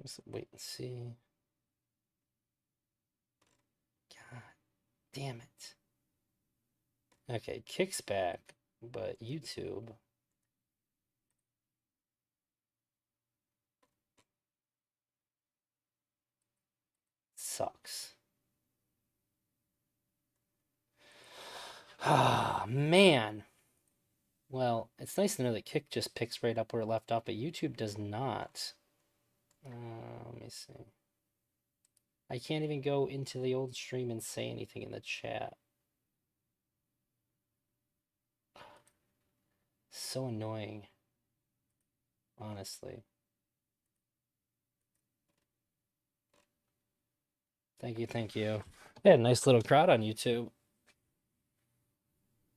Let's wait and see. God damn it. Okay, kicks back, but YouTube sucks. Ah, man. Well, it's nice to know that Kick just picks right up where it left off, but YouTube does not. Let me see. I can't even go into the old stream and say anything in the chat. So annoying, honestly. Thank you, thank you. Yeah, nice little crowd on YouTube.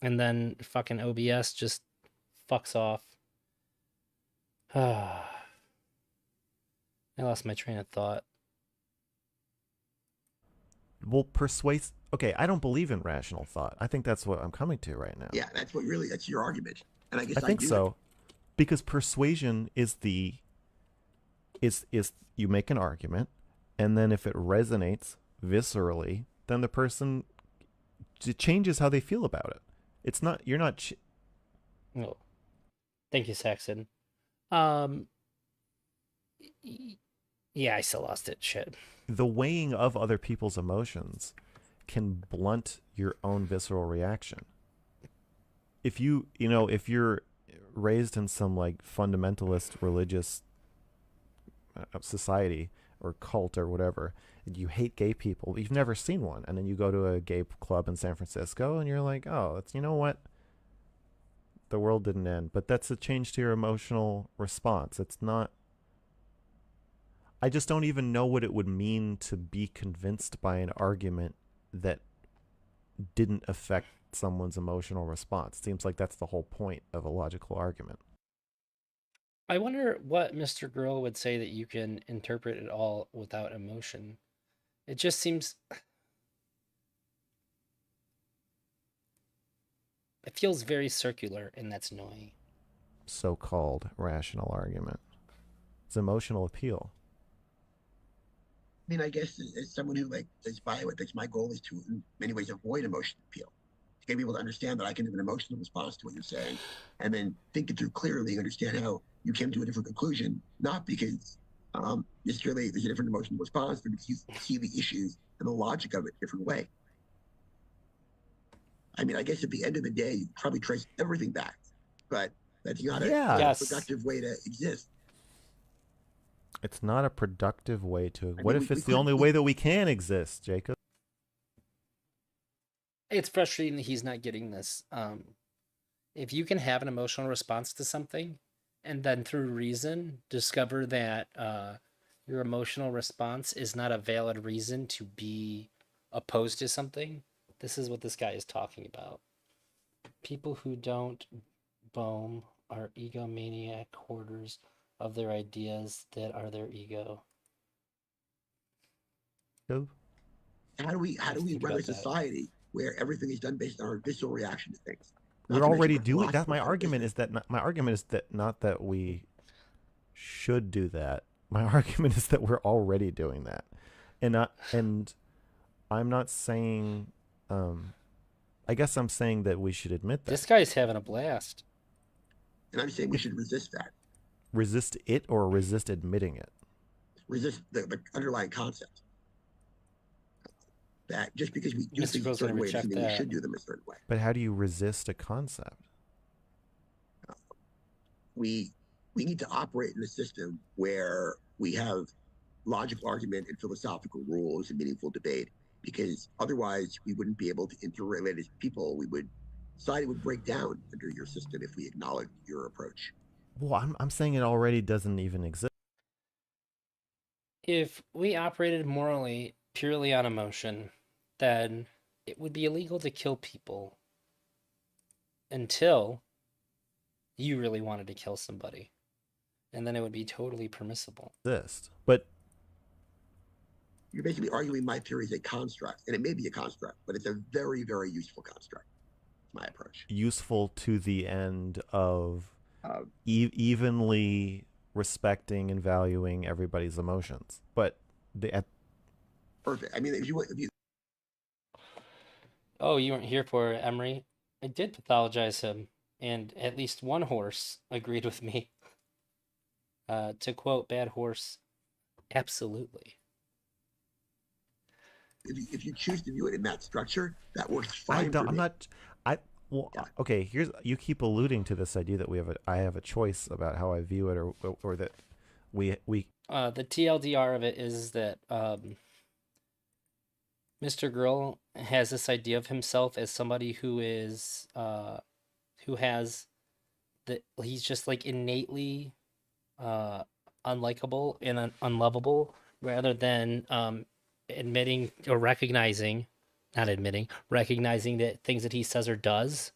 And then fucking OBS just fucks off. I lost my train of thought. Well, persuade. Okay, I don't believe in rational thought. I think that's what I'm coming to right now. Yeah, that's your argument, and I I guess I think do. so, because persuasion is you make an argument, and then if it resonates viscerally, then the person it changes how they feel about it. It's not you're not. Oh, thank you, Saxon. Um, yeah, I still lost it. Shit. The weighing of other people's emotions can blunt your own visceral reaction. If if you're raised in some like fundamentalist religious society or cult or whatever, and you hate gay people, you've never seen one, and then you go to a gay club in San Francisco and you're like, oh, it's, you know what, the world didn't end. But that's a change to your emotional response. It's not. I just don't even know what it would mean to be convinced by an argument that didn't affect someone's emotional response. Seems like that's the whole point of a logical argument. I wonder what mrgirl would say that you can interpret it all without emotion. It just seems. It feels very circular, and that's annoying. So-called rational argument. It's emotional appeal. I mean, I guess as someone who like does bioethics, my goal is to, in many ways, avoid emotional appeal. To get people to understand that I can have an emotional response to what you're saying, and then think it through clearly, understand how you came to a different conclusion, not because necessarily there's a different emotional response, but because you see the issues and the logic of it a different way. I mean, I guess at the end of the day, you probably trace everything back, but that's not a Yes. productive way to exist. It's not a productive way to. I What mean, if we it's the could only way that we can exist, Jacob? It's frustrating that he's not getting this. If you can have an emotional response to something and then through reason discover that your emotional response is not a valid reason to be opposed to something, this is what this guy is talking about. People who don't boom are egomaniac hoarders of their ideas that are their ego. How do we Think run a about that. society where everything is done based on our visceral reaction to things? Not We're to mention already our doing that. philosopher kind of business. My argument is that not that we should do that. My argument is that we're already doing that, and I'm not saying. I guess I'm saying that we should admit that. This guy's having a blast. And I'm saying we should resist that. Resist it or resist admitting it. Resist the underlying concept that just because we do Mr. things a Girl's gonna certain way doesn't reject mean we that. should do them a certain way. But how do you resist a concept? We we need to operate in a system where we have logical argument and philosophical rules and meaningful debate, because otherwise we wouldn't be able to interrelate as people. Society would break down under your system if we acknowledge your approach. Well, I'm saying it already doesn't even exist. If we operated morally purely on emotion, then it would be illegal to kill people until you really wanted to kill somebody. And then it would be totally permissible. But You're basically arguing my theory is a construct, and it may be a construct, but it's a very, very useful construct. My approach. useful to the end of Uh, evenly respecting and valuing everybody's emotions. But the Perfect. I mean, if you Oh, you weren't here for it, Emery. I did pathologize him, and at least one horse agreed with me. To quote Bad Horse, absolutely. if you choose to view it in that structure, that works I fine don't. for I'm me. not. I well. Yeah. Okay. Here's you keep alluding to this idea that I have a choice about how I view it, or that we. The TLDR of it is that Mr. Girl has this idea of himself as somebody who is who has he's just like innately uh unlikable and unlovable rather than admitting or recognizing, not admitting, recognizing that things that he says or does,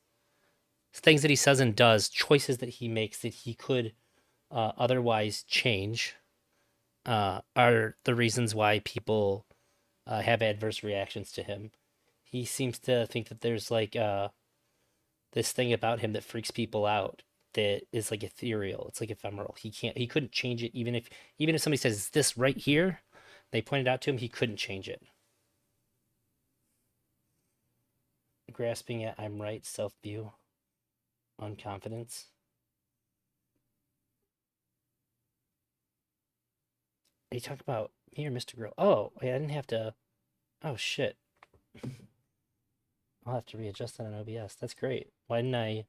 things that he says and does, choices that he makes that he could otherwise change, are the reasons why people have adverse reactions to him. He seems to think that there's like this thing about him that freaks people out, that is like ethereal. It's like ephemeral. He couldn't change it even if somebody says this right here, they pointed out to him, he couldn't change it. Grasping at I'm right, self view, unconfidence. Are you talking about me or Mr. Girl? Oh, yeah, I didn't have to. Oh shit. I'll have to readjust that on OBS. That's great. Why didn't I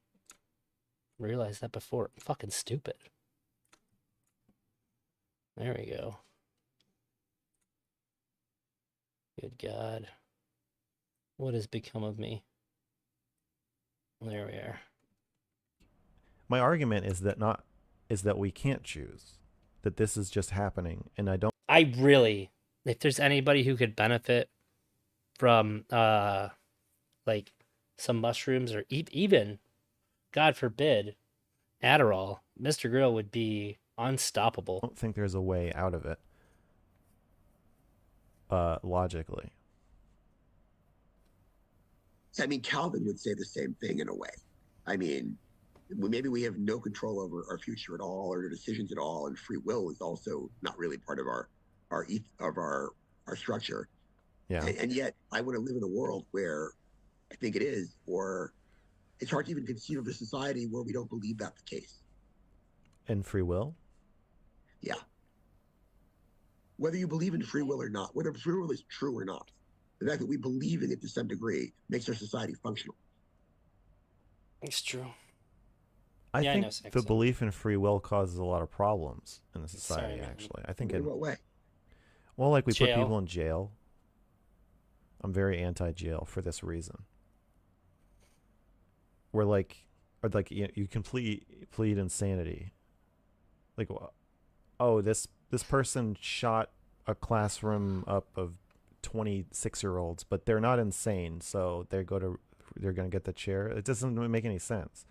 realize that before? I'm fucking stupid. There we go. Good God. What has become of me? There we are. My argument is that we can't choose. That this is just happening, and I don't. I really, if there's anybody who could benefit from like some mushrooms or even, God forbid, Adderall, Mr. Grill would be unstoppable. Don't think there's a way out of it. Logically. I mean, Calvin would say the same thing in a way. I mean, maybe we have no control over our future at all or our decisions at all, and free will is also not really part of our structure. Yeah. And yet, I want to live in a world where I think it is, or it's hard to even conceive of a society where we don't believe that's the case. And free will. Yeah. Whether you believe in free will or not, whether free will is true or not, the fact that we believe in it to some degree makes our society functional. It's true. I Yeah, I think know, the Saxon. belief in free will causes a lot of problems in the society. Sorry, man. Actually, I think In what way? well, like we put Jail. people in jail. I'm very anti-jail for this reason. Where or you can plead insanity. Like, oh, this person shot a classroom up of 26-year-olds, but they're not insane, so they're going to get the chair. It doesn't make any sense.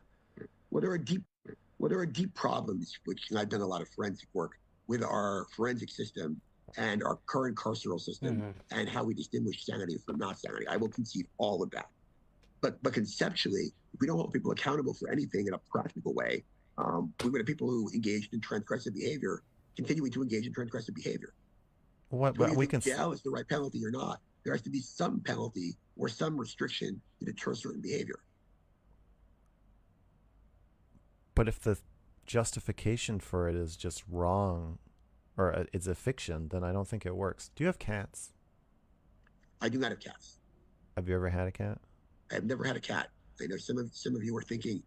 Well, there are deep problems, which I've done a lot of forensic work with our forensic system and our current carceral system and how we distinguish sanity from not sanity. I will concede all of that. But conceptually, if we don't hold people accountable for anything in a practical way, we would have people who engaged in transgressive behavior continuing to engage in transgressive behavior. What? So But you we think can. jail is the right penalty or not? There has to be some penalty or some restriction to deter certain behavior. But if the justification for it is just wrong, or it's a fiction, then I don't think it works. Do you have cats? I do not have cats. Have you ever had a cat? I've never had a cat. I know some of you are thinking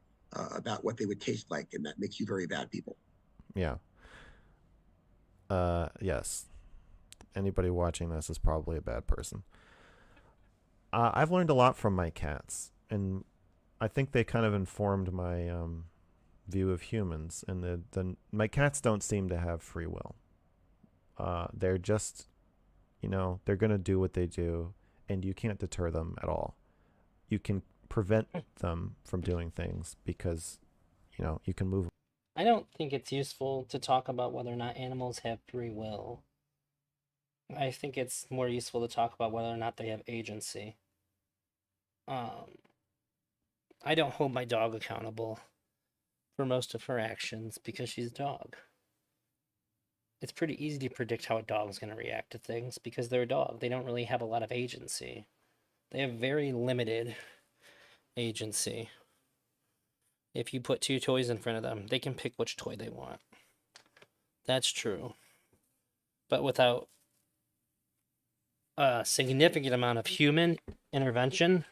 about what they would taste like, and that makes you very bad people. Yeah. Yes. Anybody watching this is probably a bad person. I've learned a lot from my cats, and I think they kind of informed my view of humans. And my cats don't seem to have free will. They're just, they're gonna do what they do, and you can't deter them at all. You can prevent them from doing things because, you can move. I don't think it's useful to talk about whether or not animals have free will. I think it's more useful to talk about whether or not they have agency. I don't hold my dog accountable for most of her actions because she's a dog. it's pretty easy to predict how a dog's going to react to things because they're a dog. They don't really have a lot of agency. They have very limited agency. If you put two toys in front of them, they can pick which toy they want. That's true. But without a significant amount of human intervention,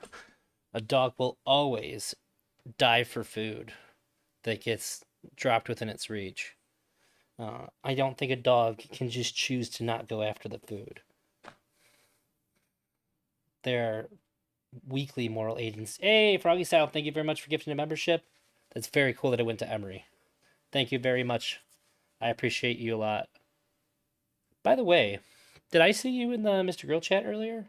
a dog will always dive for food that gets dropped within its reach. I don't think a dog can just choose to not go after the food. They're weakly moral agents. Hey, Froggy Style, thank you very much for gifting a membership. That's very cool that it went to Emery. Thank you very much. I appreciate you a lot. By the way, did I see you in the Mr. Grill chat earlier?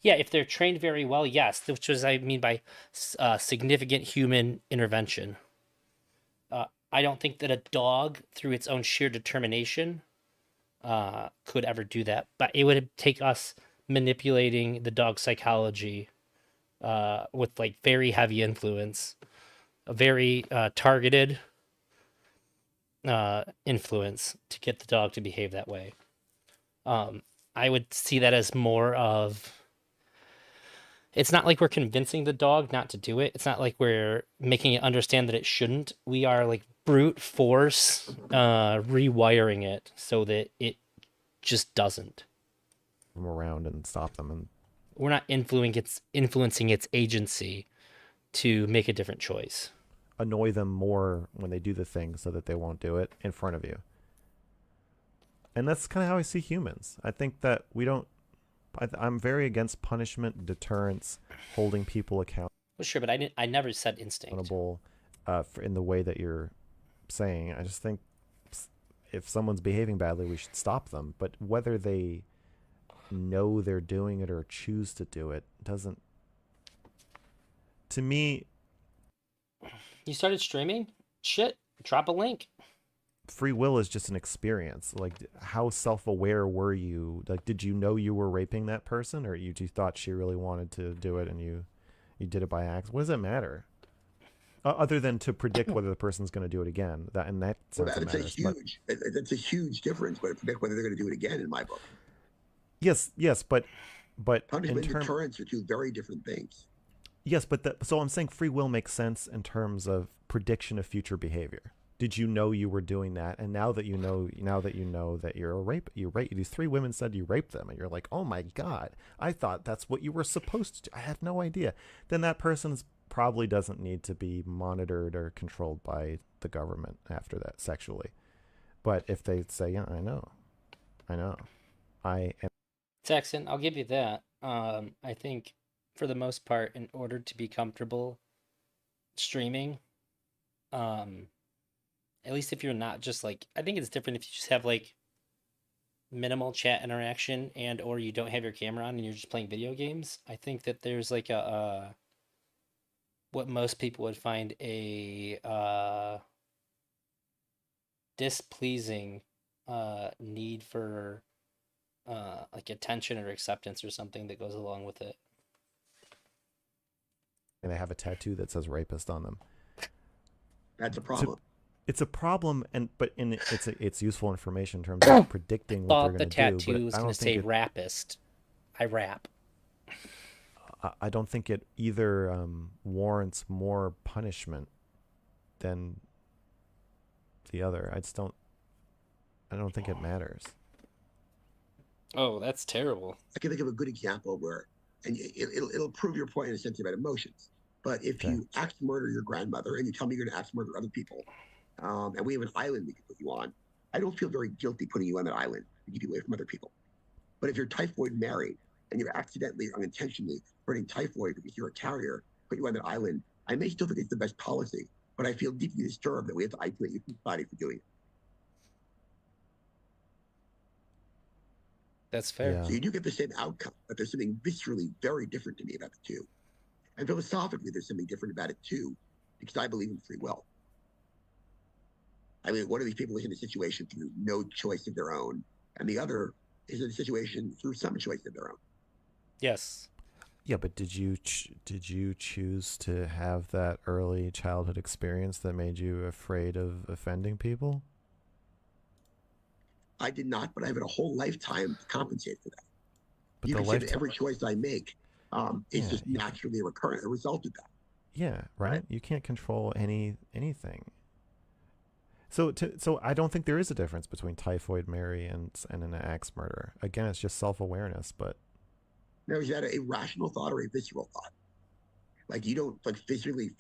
Yeah, if they're trained very well, yes, which was I mean by significant human intervention. I don't think that a dog, through its own sheer determination, could ever do that. But it would take us manipulating the dog's psychology with like very heavy influence, a very targeted influence to get the dog to behave that way. I would see that as more of, it's not like we're convincing the dog not to do it. It's not like we're making it understand that it shouldn't. We are like brute force rewiring it so that it just doesn't. Them around and stop them, and We're not influencing its agency to make a different choice. annoy them more when they do the thing so that they won't do it in front of you. And that's kind of how I see humans. I think that we don't. I'm very against punishment, deterrence, holding people Well, sure, but I never said instinct. accountable in the way that you're saying. I just think if someone's behaving badly, we should stop them. But whether they know they're doing it or choose to do it doesn't. To me, You started streaming? Shit, drop a link. free will is just an experience. Like, how self-aware were you? Like, did you know you were raping that person, or you thought she really wanted to do it and you did it by accident? What does it matter? Other than to predict whether the person's going to do it again. That in that sense, it matters. That's a huge difference. But predict whether they're going to do it again, in my book. Yes, but Punishment and deterrence are two very different things. Yes, but so I'm saying free will makes sense in terms of prediction of future behavior. Did you know you were doing that? And now that you know that you're a rape, these 3 women said you raped them, and you're like, oh my God, I thought that's what you were supposed to do. I had no idea. Then that person probably doesn't need to be monitored or controlled by the government after that sexually. But if they say, yeah, I know, I am. Saxon, I'll give you that. I think for the most part, in order to be comfortable streaming, at least if you're not just like, I think it's different if you just have like minimal chat interaction and or you don't have your camera on and you're just playing video games. I think that there's like a what most people would find a displeasing need for like attention or acceptance or something that goes along with it. And they have a tattoo that says rapist on them. That's a problem. It's a problem, but it's useful information in terms of predicting what they're going to do. I thought the tattoo was going to say rapist. I rap. I don't think it either warrants more punishment than the other. I don't think it matters. Oh, that's terrible. I can think of a good example where, and it'll prove your point in a sense about emotions. But if you axe murder your grandmother and you tell me you're going to axe murder other people, and we have an island we can put you on, I don't feel very guilty putting you on that island to keep you away from other people. But if you're typhoid married and you're accidentally or unintentionally spreading typhoid because you're a carrier, put you on that island, I may still think it's the best policy, but I feel deeply disturbed that we have to isolate you from society for doing it. That's fair. Yeah. So you do get the same outcome, but there's something viscerally very different to me about the two. And philosophically, there's something different about it too, because I believe in free will. I mean, one of these people is in a situation through no choice of their own, and the other is in a situation through some choice of their own. Yes. Yeah, but did you choose to have that early childhood experience that made you afraid of offending people? I did not, but I've had a whole lifetime to compensate for that. But You the can say that lifetime, every choice I make is yeah, just naturally a result of that. yeah, right. You can't control anything. So I don't think there is a difference between Typhoid Mary and an axe murderer. Again, it's just self awareness. But Now, is that a rational thought or a visceral thought? Like you don't like viscerally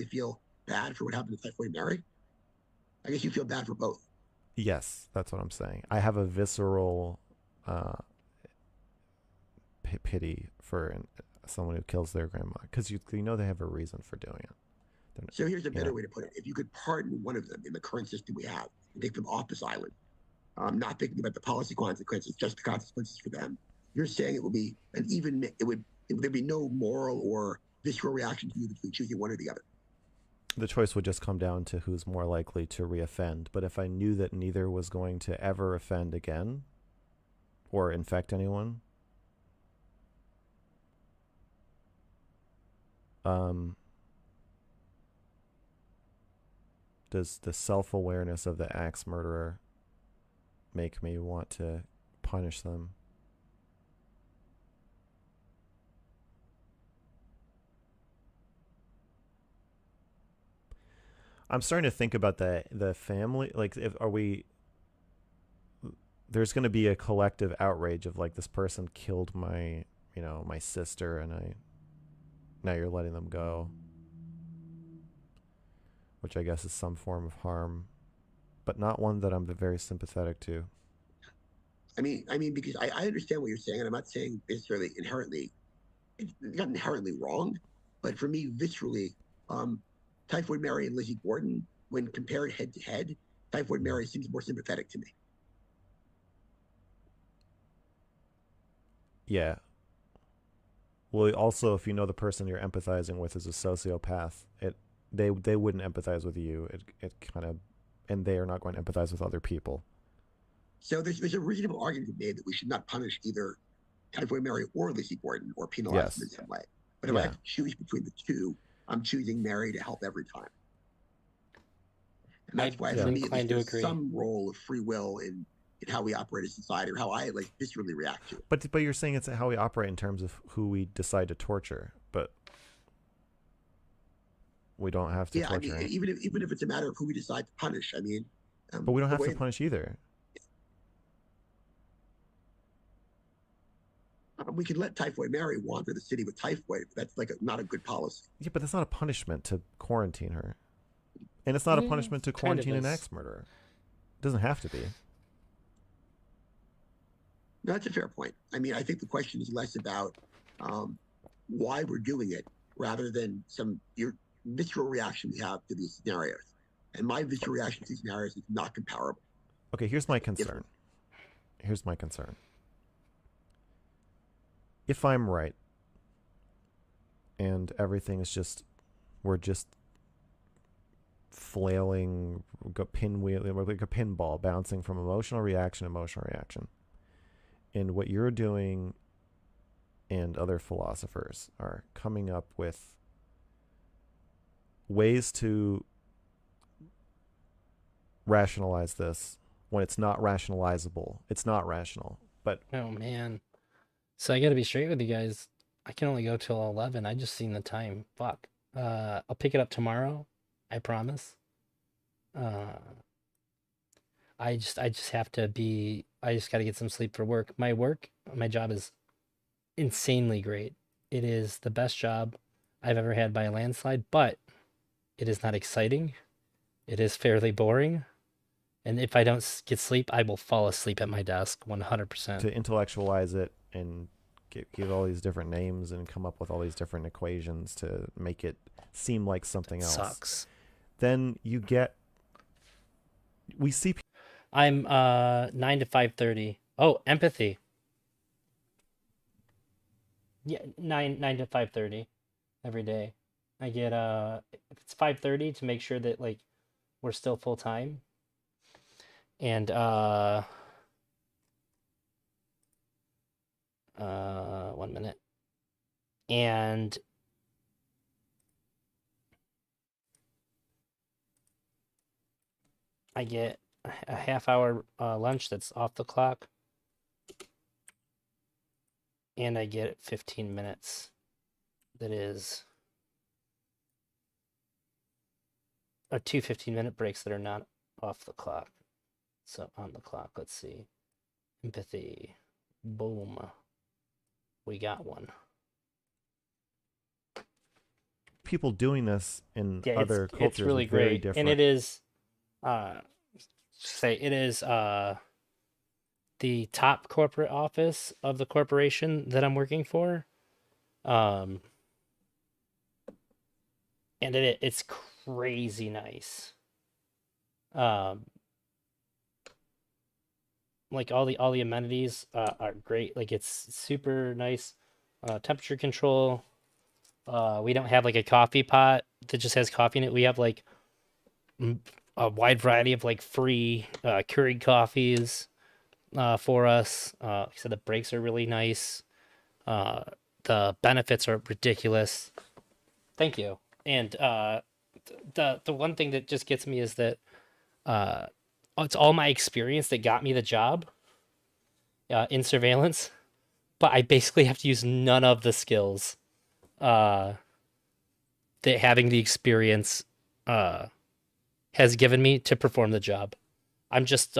feel bad for what happened to Typhoid Mary? I guess you feel bad for both. yes, that's what I'm saying. I have a visceral uh, pity for someone who kills their grandma because you know they have a reason for doing it. So here's a You better know, way to put it: if you could pardon one of them in the current system we have and take them off this island, not thinking about the policy consequences, just the consequences for them, you're saying it will be an even. There'd be no moral or visceral reaction to you between choosing one or the other. the choice would just come down to who's more likely to reoffend. But if I knew that neither was going to ever offend again or infect anyone, um, does the self-awareness of the axe murderer make me want to punish them? I'm starting to think about the family. Like, if are we? There's going to be a collective outrage of like, this person killed my, my sister, and now you're letting them go, which I guess is some form of harm, but not one that I'm very sympathetic to. Because I understand what you're saying, and I'm not saying viscerally inherently, it's not inherently wrong, but for me, viscerally, um, Typhoid Mary and Lizzie Borden, when compared head to head, Typhoid Mary seems more sympathetic to me. Yeah. Well, also, if you know the person you're empathizing with is a sociopath, they wouldn't empathize with you. It kind of, and they are not going to empathize with other people. So there's a reasonable argument to be made that we should not punish either Typhoid Mary or Lizzie Borden or penalize them in Yes. some way. But if I Yeah. have to choose between the two, I'm choosing Mary to help every time. And that's why, I'm for me, at least, inclined to there's agree. some role of free will in how we operate as society or how I like viscerally react to it. But you're saying it's how we operate in terms of who we decide to torture, but we don't have to Yeah, torture. even if it's a matter of who we decide to punish, But we don't the have to way punish either. we can let Typhoid Mary wander the city with typhoid, but that's like not a good policy. Yeah, but that's not a punishment to quarantine her, and it's not a punishment to Kind of quarantine an is. axe murderer. It doesn't have to be. No, that's a fair point. I think the question is less about why we're doing it rather than your visceral reaction we have to these scenarios. And my visceral reaction to these scenarios is not comparable. Okay, here's my It's concern. different. Here's my concern. If I'm right, and everything is we're just flailing, pinwheel, like a pinball bouncing from emotional reaction to emotional reaction. And what you're doing and other philosophers are coming up with ways to rationalize this when it's not rationalizable. It's not rational. But Oh man. So I gotta be straight with you guys. I can only go till 11. I just seen the time. Fuck. I'll pick it up tomorrow. I promise. Uh, I just have to be. I just gotta get some sleep for work. My job is insanely great. It is the best job I've ever had by a landslide, but it is not exciting. It is fairly boring. And if I don't get sleep, I will fall asleep at my desk 100%. to intellectualize it and give all these different names and come up with all these different equations to make it seem like something else, Sucks. then we see I'm 9 to 5:30. Oh, empathy. Yeah, 9 to 5:30 every day. I get if it's 5:30 to make sure that like we're still full time. And 1 minute. And I get a half hour lunch that's off the clock, and I get 15 minutes that is, or two 15-minute breaks that are not off the clock. So on the clock, let's see. Empathy. Boom. We got one. People doing this in Yeah, other it's cultures really is very great. different. And it is the top corporate office of the corporation that I'm working for. And it's crazy nice. Like all the amenities are great. Like it's super nice. Temperature control. We don't have like a coffee pot that just has coffee in it. We have like a wide variety of like free Keurig coffees for us. Like I said, the breaks are really nice. The benefits are ridiculous. Thank you. And the one thing that just gets me is that it's all my experience that got me the job in surveillance, but I basically have to use none of the skills that having the experience has given me to perform the job. I'm just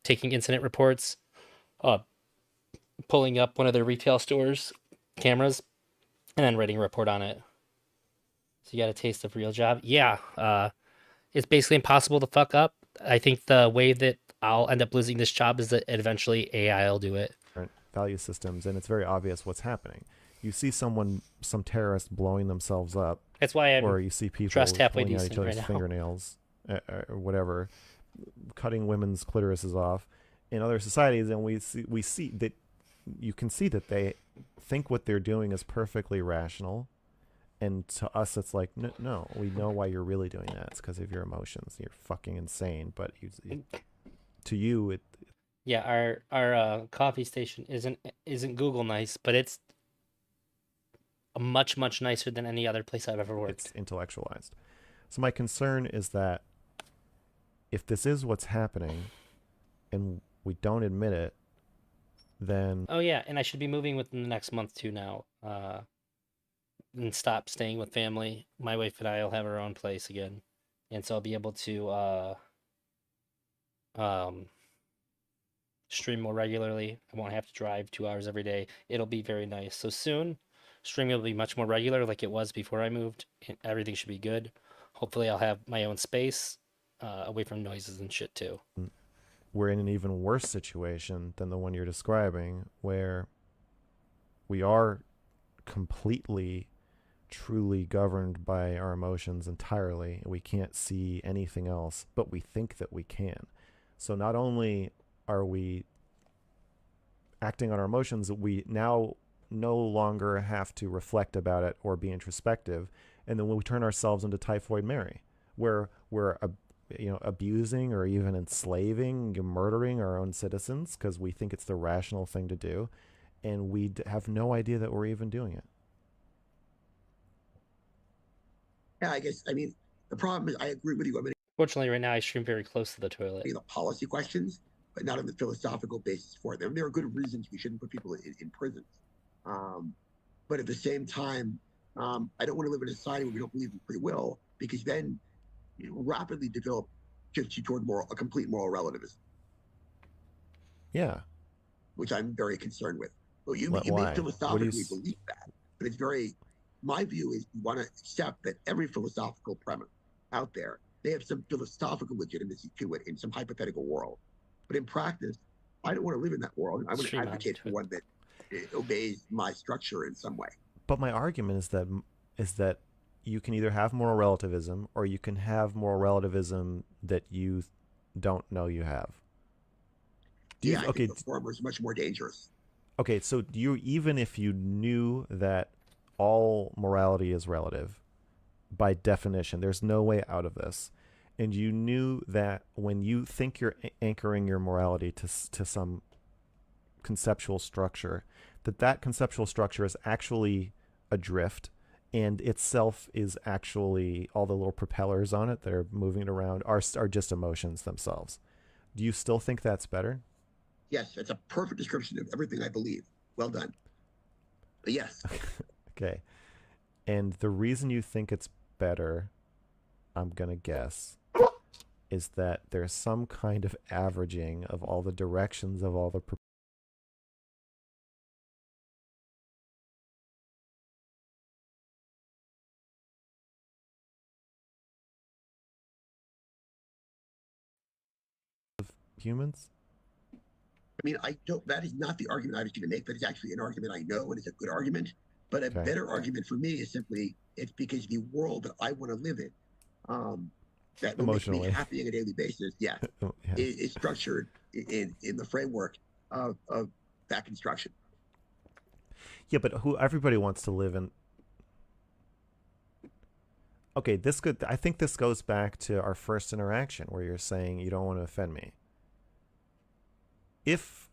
taking incident reports, pulling up one of the retail stores' cameras, and then writing a report on it. So you got a taste of real job. Yeah, it's basically impossible to fuck up. I think the way that I'll end up losing this job is that eventually AI will do it. Value systems, and it's very obvious what's happening. You see some terrorist blowing themselves up, That's why I'm or you see people dressed halfway pulling out decent each other's right now. fingernails, or whatever, cutting women's clitorises off. In other societies, and we see that you can see that they think what they're doing is perfectly rational, and to us it's like no, we know why you're really doing that. It's because of your emotions. You're fucking insane. But to you, it Yeah, our coffee station isn't Google nice, but it's much nicer than any other place I've ever worked. it's intellectualized. So my concern is that if this is what's happening, and we don't admit it, then Oh yeah, and I should be moving within the next month too now. And stop staying with family. My wife and I will have our own place again, and so I'll be able to stream more regularly. I won't have to drive 2 hours every day. It'll be very nice. So soon, streaming will be much more regular, like it was before I moved. And everything should be good. Hopefully, I'll have my own space, away from noises and shit too. we're in an even worse situation than the one you're describing, where we are completely, truly governed by our emotions entirely. We can't see anything else, but we think that we can. So not only are we acting on our emotions, we now no longer have to reflect about it or be introspective. And then when we turn ourselves into Typhoid Mary, where we're abusing or even enslaving, murdering our own citizens because we think it's the rational thing to do, and we have no idea that we're even doing it. Yeah, I mean, the problem is, I agree with you. I mean, Fortunately, right now I stream very close to the toilet. the policy questions, but not on the philosophical basis for them. There are good reasons we shouldn't put people in prisons. But at the same time, I don't want to live in a society where we don't believe in free will, because then rapidly develop shifts you toward a complete moral relativism. Yeah. Which I'm very concerned with. Well, you Why? may philosophically believe that, but it's my view is you want to accept that every philosophical premise out there, they have some philosophical legitimacy to it in some hypothetical world. But in practice, I don't want to live in that world. I want to advocate for one that obeys my structure in some way. But my argument is that you can either have moral relativism, or you can have moral relativism that you don't know you have. I think the former is much more dangerous. Okay, so even if you knew that all morality is relative, by definition, there's no way out of this, and you knew that when you think you're anchoring your morality to some conceptual structure, that conceptual structure is actually adrift, and itself is actually all the little propellers on it that are moving it around are just emotions themselves. Do you still think that's better? Yes, that's a perfect description of everything I believe. Well done. But yes, Okay. And the reason you think it's better, I'm going to guess, is that there's some kind of averaging of all the directions of all the humans. I mean, I don't, that is not the argument I was going to make. That is actually an argument I know and it's a good argument. But a Okay. better argument for me is simply it's because the world that I want to live in, um, that will make me Emotionally. happy on a daily basis, yes, Yes. is structured in the framework of that construction. Yeah, but who everybody wants to live in. Okay, this could. I think this goes back to our first interaction where you're saying you don't want to offend me. If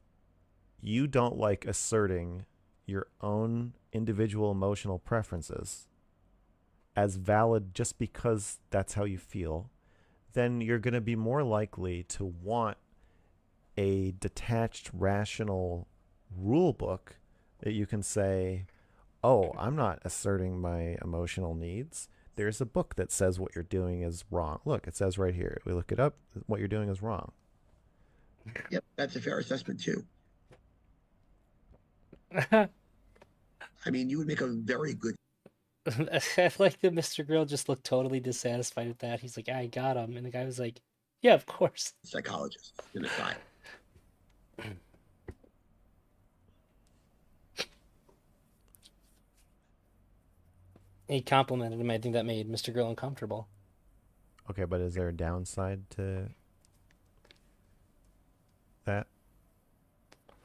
you don't like asserting your own individual emotional preferences as valid just because that's how you feel, then you're going to be more likely to want a detached, rational rule book that you can say, oh, I'm not asserting my emotional needs. There's a book that says what you're doing is wrong. Look, it says right here. We look it up. What you're doing is wrong. Yep, that's a fair assessment too. I I mean, you would make a very good like that Mr. Grill just looked totally dissatisfied at that. He's like, I got him. And the guy was like, yeah, of course. psychologist in a side. He complimented him. I think that made Mr. Grill uncomfortable. Okay, but is there a downside to that?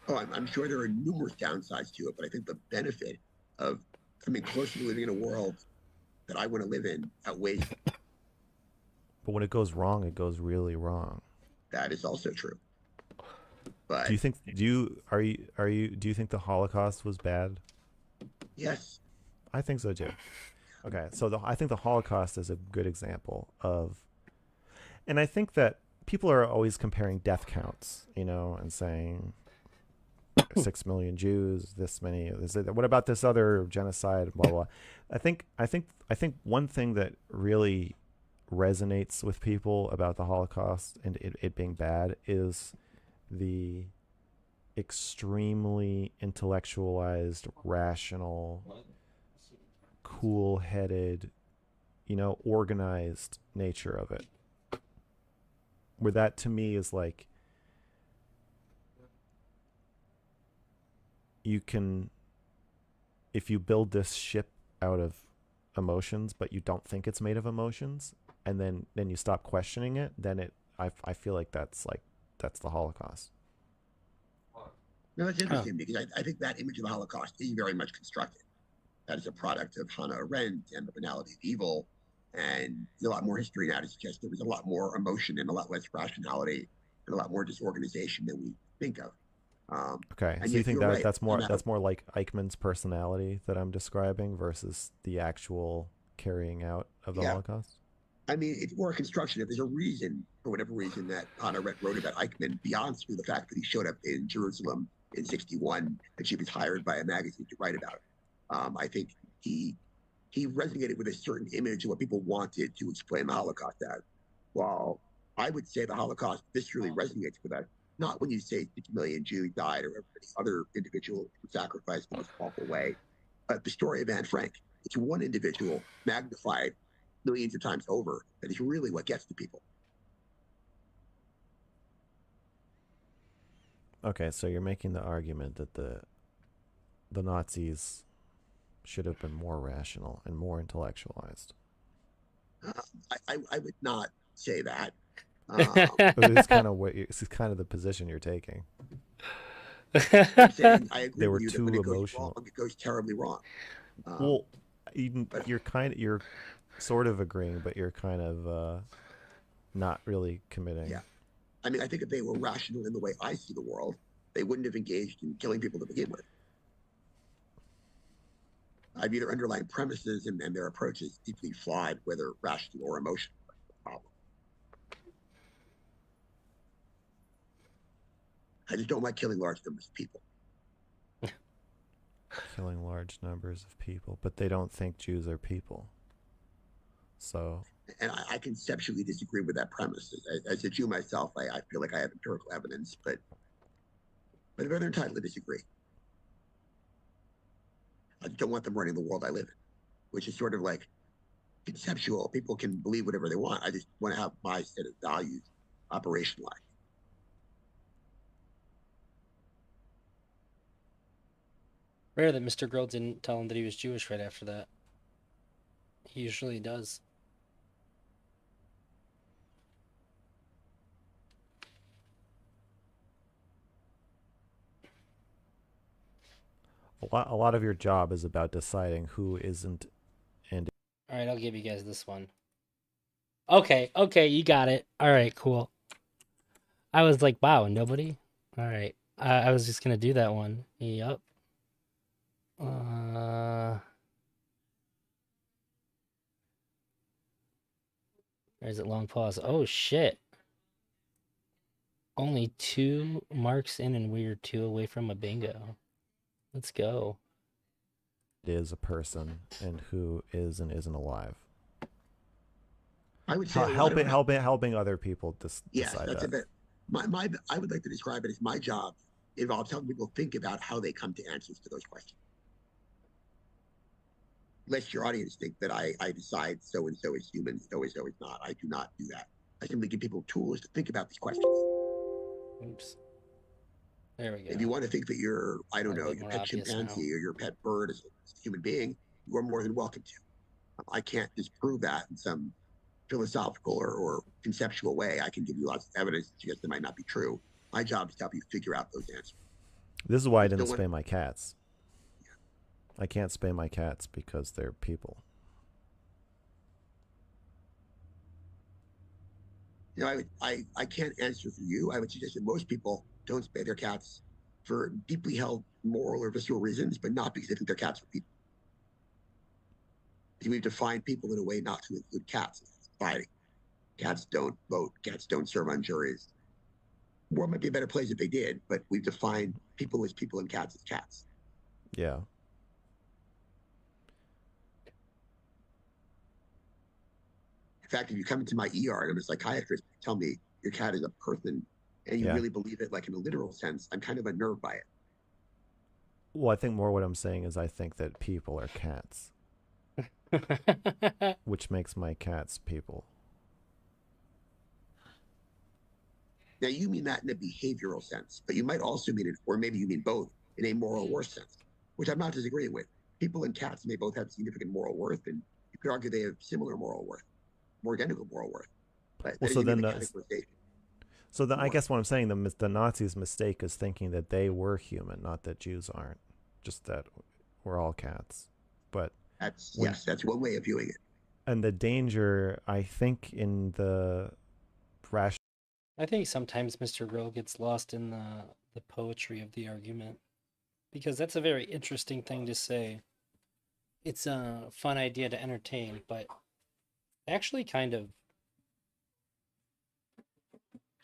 Oh, I'm sure there are numerous downsides to it, but I think the benefit of coming closer to living in a world that I want to live in outweighs But when it goes wrong, it goes really wrong. that is also true. Do But you think do you think the Holocaust was bad? yes, I think so too. Okay, so I think the Holocaust is a good example of, and I think that people are always comparing death counts, and saying 6 million Jews, this many. What about this other genocide? Blah blah. I think one thing that really resonates with people about the Holocaust and it being bad is the extremely intellectualized, rational, cool-headed, organized nature of it. Where that to me is like you can, if you build this ship out of emotions, but you don't think it's made of emotions, and then you stop questioning it, then I feel like that's the Holocaust. no, that's Huh. interesting because I think that image of the Holocaust is very much constructed. That is a product of Hannah Arendt and the banality of evil. And there's a lot more history now to suggest there was a lot more emotion and a lot less rationality and a lot more disorganization than we think of. Okay, And so you yet think you're that right. that's No more matter that's more like Eichmann's personality that I'm describing versus the actual carrying out of the yeah, Holocaust? I mean, it's more a construction. If there's a reason, for whatever reason, that Hannah Arendt wrote about Eichmann beyond through the fact that he showed up in Jerusalem in '61 and she was hired by a magazine to write about it, I think he resonated with a certain image of what people wanted to explain the Holocaust as. While I would say the Holocaust viscerally resonates with us, not when you say 6 million Jews died or every other individual was sacrificed in this awful way, but the story of Anne Frank. It's one individual magnified millions of times over that is really what gets to people. Okay, so you're making the argument that the Nazis should have been more rational and more intellectualized. Uh, I would not say that. It's kind of it's kind of the position you're taking. I'm saying I agree They with were you that when too it goes wrong, emotional. it goes terribly wrong. Um, Well, even but you're sort of agreeing, but you're kind of not really committing. yeah, I mean, I think if they were rational in the way I see the world, they wouldn't have engaged in killing people to begin with. I view their underlying premises and their approaches deeply flawed, whether rational or emotional. Problem. I just don't like killing large numbers of people. Killing large numbers of people, but they don't think Jews are people. So, And I conceptually disagree with that premise. As a Jew myself, I feel like I have empirical evidence, but they're entitled to disagree. I don't want them running the world I live in, which is sort of like conceptual. People can believe whatever they want. I just want to have my set of values operationalized. Rare that Mr. Girl didn't tell him that he was Jewish right after that. He usually does. a lot of your job is about deciding who isn't. And All right, I'll give you guys this one. Okay, you got it. All right, cool. I was like, wow, nobody? All right. I was just going to do that one. Yep. There's a long pause. Oh, shit. Only 2 marks in and we're 2 away from a bingo. Let's go. is a person and who is and isn't alive. I would say Helping other people yes, decide that's that. a bit. I would like to describe it as my job involves helping people think about how they come to answers to those questions. Lest your audience think that I decide so and so is human, so is not. I do not do that. I simply give people tools to think about these questions. Oops. There we go. If you want to think that your, I don't A know, bit your more pet obvious chimpanzee now. or your pet bird is a human being, you are more than welcome to. I can't disprove that in some philosophical or conceptual way. I can give you lots of evidence that suggests that might not be true. My job is to help you figure out those answers. This is why I Still didn't want- spay my cats. I can't spay my cats because they're people. You know, I can't answer for you. I would suggest that most people don't spay their cats for deeply held moral or visceral reasons, but not because they think their cats are people. We've defined people in a way not to include cats in society. Cats don't vote. Cats don't serve on juries. The world might be a better place if they did, but we've defined people as people and cats as cats. Yeah. In fact, if you come into my ER and I'm a psychiatrist, tell me your cat is a person and you Yeah. really believe it like in a literal sense, I'm kind of unnerved by it. Well, I think more what I'm saying is I think that people are cats, which makes my cats people. Now, you mean that in a behavioral sense, but you might also mean it, or maybe you mean both, in a moral worth sense, which I'm not disagreeing with. People and cats may both have significant moral worth, and you could argue they have similar moral worth, more identical moral worth. But Well, that so isn't even then a categorization. So I More. guess what I'm saying, the Nazis' mistake is thinking that they were human, not that Jews aren't. Just that we're all cats. But Yes, that's one way of viewing it. and the danger, I think, in the rational. I think sometimes Mr. Grill gets lost in the poetry of the argument, because that's a very interesting thing to say. It's a fun idea to entertain, but actually kind of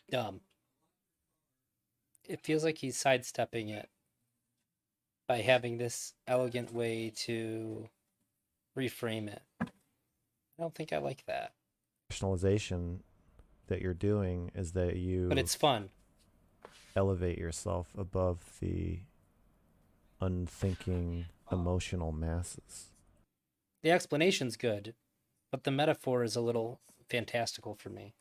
dumb. It feels like he's sidestepping it by having this elegant way to reframe it. I don't think I like that. Rationalization that you're doing is that you But it's fun. elevate yourself above the unthinking emotional masses. The explanation's good, but the metaphor is a little fantastical for me.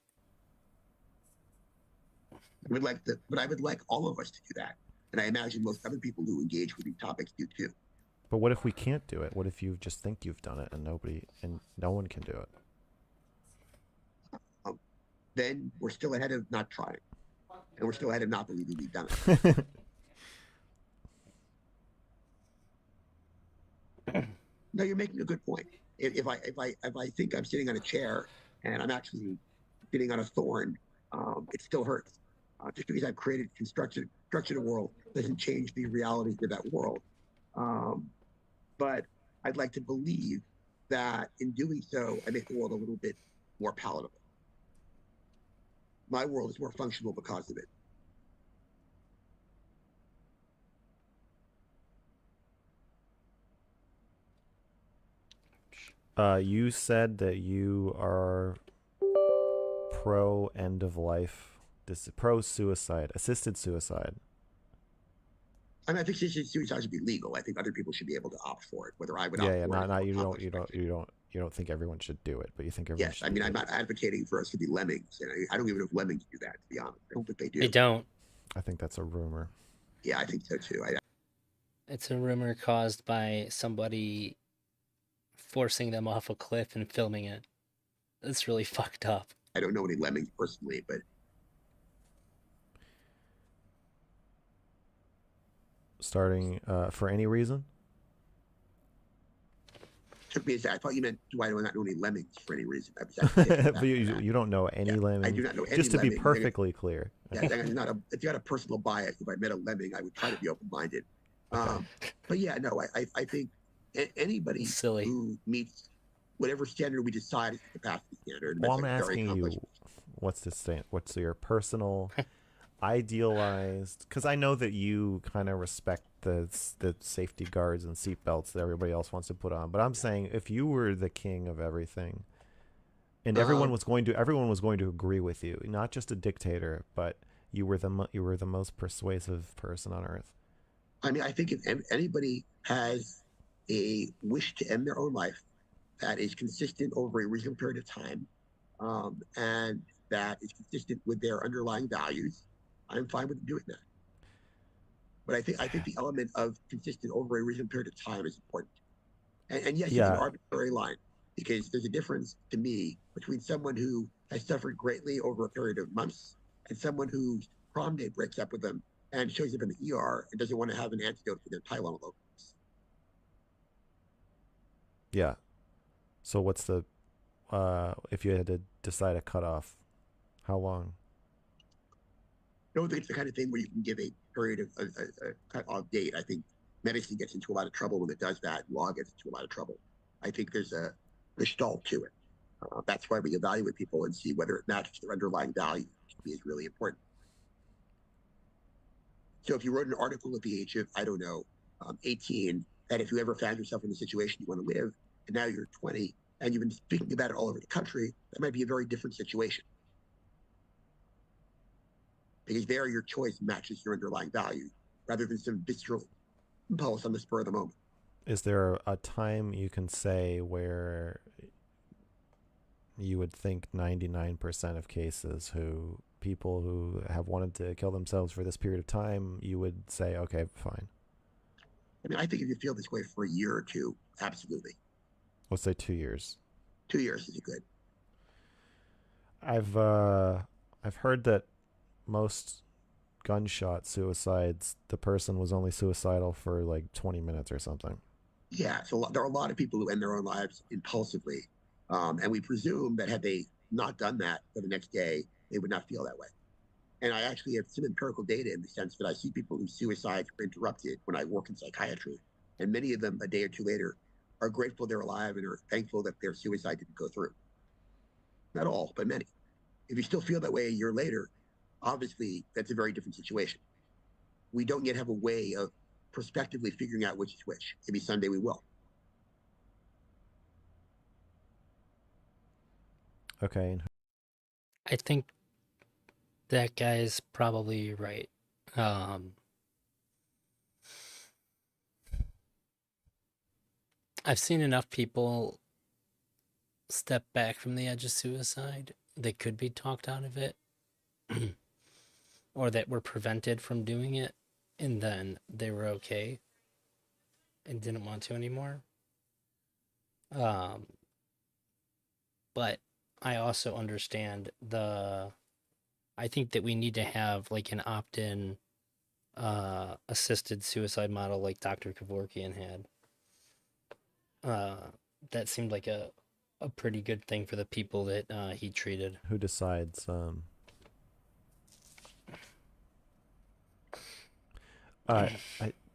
But I would like all of us to do that. And I imagine most other people who engage with these topics do too. But what if we can't do it? What if you just think you've done it and no one can do it? Then we're still ahead of not trying. And we're still ahead of not believing we've done it. No, you're making a good point. If I think I'm sitting on a chair and I'm actually sitting on a thorn, it still hurts. Just because I've constructed a world doesn't change the realities of that world. But I'd like to believe that in doing so, I make the world a little bit more palatable. My world is more functional because of it. You said that you are pro end of life, pro suicide, assisted suicide. I mean, I think suicide should be legal. I think other people should be able to opt for it. Whether I would Yeah, opt yeah, for it is not more you don't, complex you don't, question. you don't think everyone should do it, but you think everyone Yes, should I do mean, I'm it. not advocating for us to be lemmings, and I don't even know if lemmings do that. To be honest, I don't think they They do. don't. I think that's a rumor. Yeah, I think so too. It's a rumor caused by somebody forcing them off a cliff and filming it. It's really fucked up. I don't know any lemmings personally, but Starting for any reason. took me a second. I thought you meant do I not know any lemmings for any reason? I was actually taken But aback by that. you don't know any Yeah, I lemmings. do not know any Just to be lemming. perfectly clear. Yeah, it's not a. If you had a personal bias, if I met a lemming, I would try to be open-minded. Okay. But yeah, no, I think anybody Silly. who meets whatever standard we decide is the capacity standard. Well, That's I'm a very asking complex. you, what's the stand? What's your personal, idealized? Because I know that you kind of respect the safety guards and seatbelts that everybody else wants to put on. But I'm saying, if you were the king of everything, and everyone was going to agree with you, not just a dictator, but you were the most persuasive person on earth. I mean, I think if anybody has a wish to end their own life that is consistent over a reasonable period of time, and that is consistent with their underlying values, I'm fine with doing that. But I think the element of consistent over a reasonable period of time is important. And yes, it's an Yeah, arbitrary line because there's a difference to me between someone who has suffered greatly over a period of months and someone whose prom date breaks up with them and shows up in the ER and doesn't want to have an antidote for their Tylenol overdose. yeah. So what's the if you had to decide a cutoff, how long? I don't think it's the kind of thing where you can give a period of a cut-off date. I think medicine gets into a lot of trouble when it does that. Law gets into a lot of trouble. I think there's a gestalt to it. That's why we evaluate people and see whether it matches their underlying value, which is really important. So if you wrote an article at the age of, I don't know, 18, that if you ever found yourself in a situation you want to live, and now you're 20, and you've been speaking about it all over the country, that might be a very different situation. Because there your choice matches your underlying value rather than some visceral impulse on the spur of the moment. Is there a time you can say where you would think 99% of cases people who have wanted to kill themselves for this period of time, you would say, okay, fine. I mean, I think if you feel this way for a year or two, absolutely. Let's say 2 years. 2 years is good. I've heard that most gunshot suicides, the person was only suicidal for like 20 minutes or something. Yeah, so there are a lot of people who end their own lives impulsively, and we presume that had they not done that for the next day, they would not feel that way. And I actually have some empirical data in the sense that I see people whose suicides were interrupted when I work in psychiatry, and many of them a day or two later are grateful they're alive and are thankful that their suicide didn't go through. Not all, but many. If you still feel that way a year later, obviously that's a very different situation. We don't yet have a way of prospectively figuring out which is which. Maybe someday we will. Okay. I think that guy's probably right. I've seen enough people step back from the edge of suicide that could be talked out of it or that were prevented from doing it and then they were okay and didn't want to anymore. But I also understand I think that we need to have like an opt-in assisted suicide model like Dr. Kevorkian had. That seemed like a pretty good thing for the people that he treated. Who decides?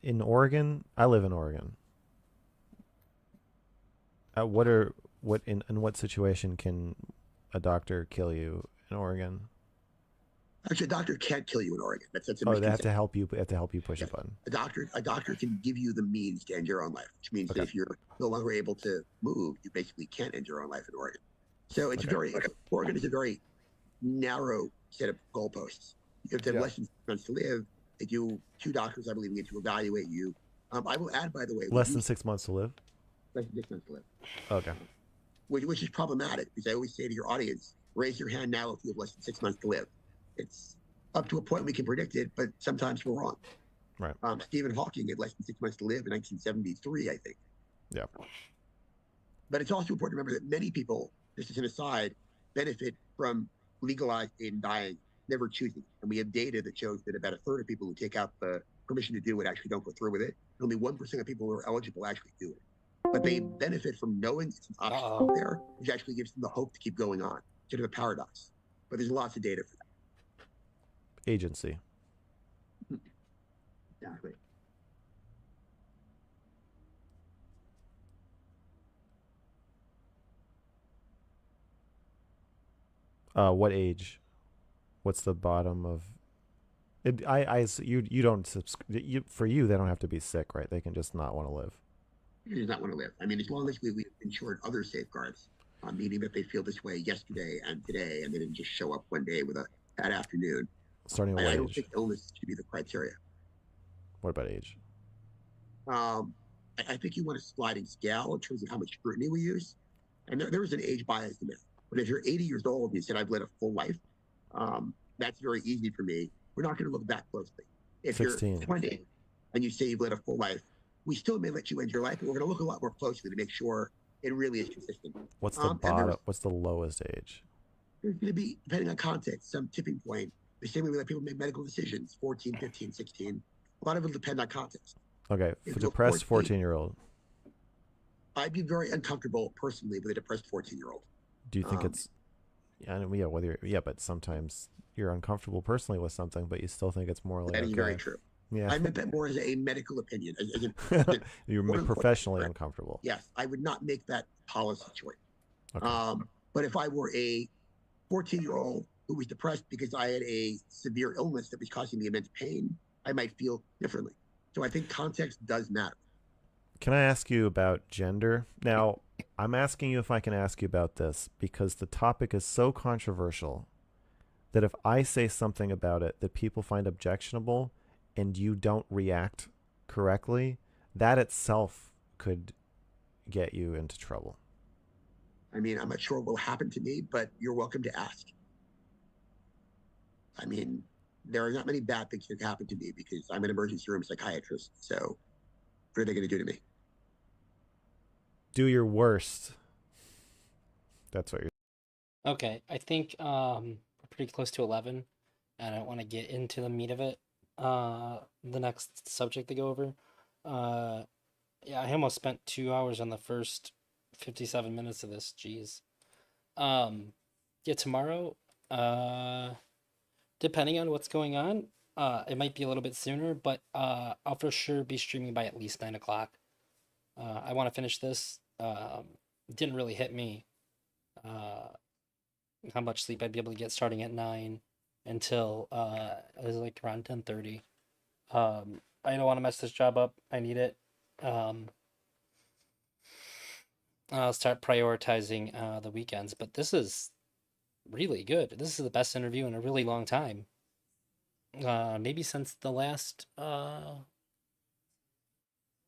In Oregon, I live in Oregon. In what situation can a doctor kill you in Oregon? Actually, a doctor can't kill you in Oregon. That's a Oh, they have misconception. to help you. They have to help you push a Yes. button. A doctor can give you the means to end your own life, which means Okay. that if you're no longer able to move, you basically can't end your own life in Oregon. So it's Oregon is a very narrow set of goalposts. You have to have Yeah. less than 6 months to live. They do 2 doctors, I believe, get to evaluate you. I will add, by the way, Less than 6 months to live. less than 6 months to live, Okay. which is problematic because I always say to your audience, raise your hand now if you have less than 6 months to live. It's up to a point we can predict it, but sometimes we're wrong. Right. Stephen Hawking had less than 6 months to live in 1973, I think. Yeah. But it's also important to remember that many people, just as an aside, benefit from legalized aid in dying, never choosing. And we have data that shows that about a third of people who take out the permission to do it actually don't go through with it. Only 1% of people who are eligible actually do it. But they benefit from knowing it's an option out there, which actually gives them the hope to keep going on. Sort of a paradox. But there's lots of data for that. Agency. Exactly. What age? What's the bottom of it? You don't subscribe. For you, they don't have to be sick, right? They can just not want to live. He does not want to live. I mean, as long as we've ensured other safeguards, meaning that they feel this way yesterday and today, and they didn't just show up one day with a bad afternoon. Starting at I what don't age? think illness should be the criteria. What about age? I think you want a sliding scale in terms of how much scrutiny we use. And there is an age bias in there. But if you're 80 years old and you said, I've led a full life, that's very easy for me. We're not going to look that closely. If 16. you're 20 and you say you've led a full life, we still may let you end your life, but we're going to look a lot more closely to make sure it really is consistent. What's the bottom? What's the lowest age? There's going to be, depending on context, some tipping point. The same way we let people make medical decisions, 14, 15, 16. A lot of it will depend on context. Okay, If for you're depressed 14, 14-year-old. I'd be very uncomfortable personally with a depressed 14-year-old. Do you think it's? But sometimes you're uncomfortable personally with something, but you still think it's morally That is okay. very true. Yeah. I meant that more as a medical opinion. You're professionally uncomfortable. Yes, I would not make that policy choice. Okay. But if I were a 14-year-old who was depressed because I had a severe illness that was causing me immense pain, I might feel differently. So I think context does matter. Can I ask you about gender? Now, I'm asking you if I can ask you about this because the topic is so controversial that if I say something about it that people find objectionable and you don't react correctly, that itself could get you into trouble. I mean, I'm not sure what will happen to me, but you're welcome to ask. I mean, there are not many bad things that happen to me because I'm an emergency room psychiatrist. So what are they going to do to me? Do your worst. That's what you're. Okay, I think we're pretty close to 11, and I don't want to get into the meat of it. The next subject to go over. Yeah, I almost spent 2 hours on the first 57 minutes of this. Jeez. Yeah, tomorrow, depending on what's going on, it might be a little bit sooner, but I'll for sure be streaming by at least 9 o'clock. I want to finish this. Didn't really hit me how much sleep I'd be able to get starting at 9 until it was like around 10:30. I don't want to mess this job up. I need it. I'll start prioritizing the weekends, but this is really good. This is the best interview in a really long time. Maybe since the last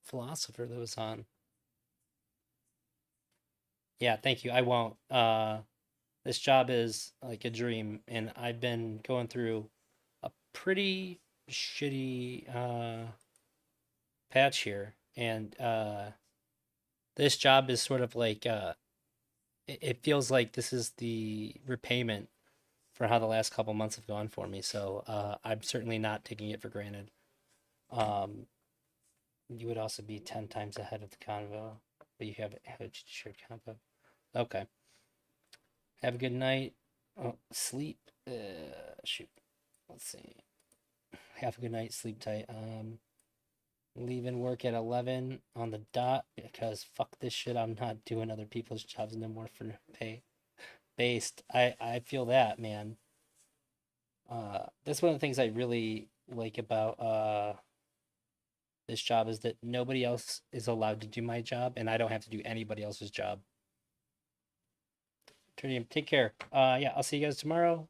philosopher that was on. Yeah, thank you. I won't. This job is like a dream, and I've been going through a pretty shitty patch here, and this job is sort of like it feels like this is the repayment for how the last couple months have gone for me. So I'm certainly not taking it for granted. You would also be 10 times ahead of the convo, but you have a shared convo. Okay. Have a good night. Oh, sleep. Shoot. Let's see. Have a good night. Sleep tight. Leaving work at 11 on the dot because fuck this shit. I'm not doing other people's jobs no more for pay based. I feel that, man. That's one of the things I really like about this job is that nobody else is allowed to do my job, and I don't have to do anybody else's job. Take care. Yeah, I'll see you guys tomorrow.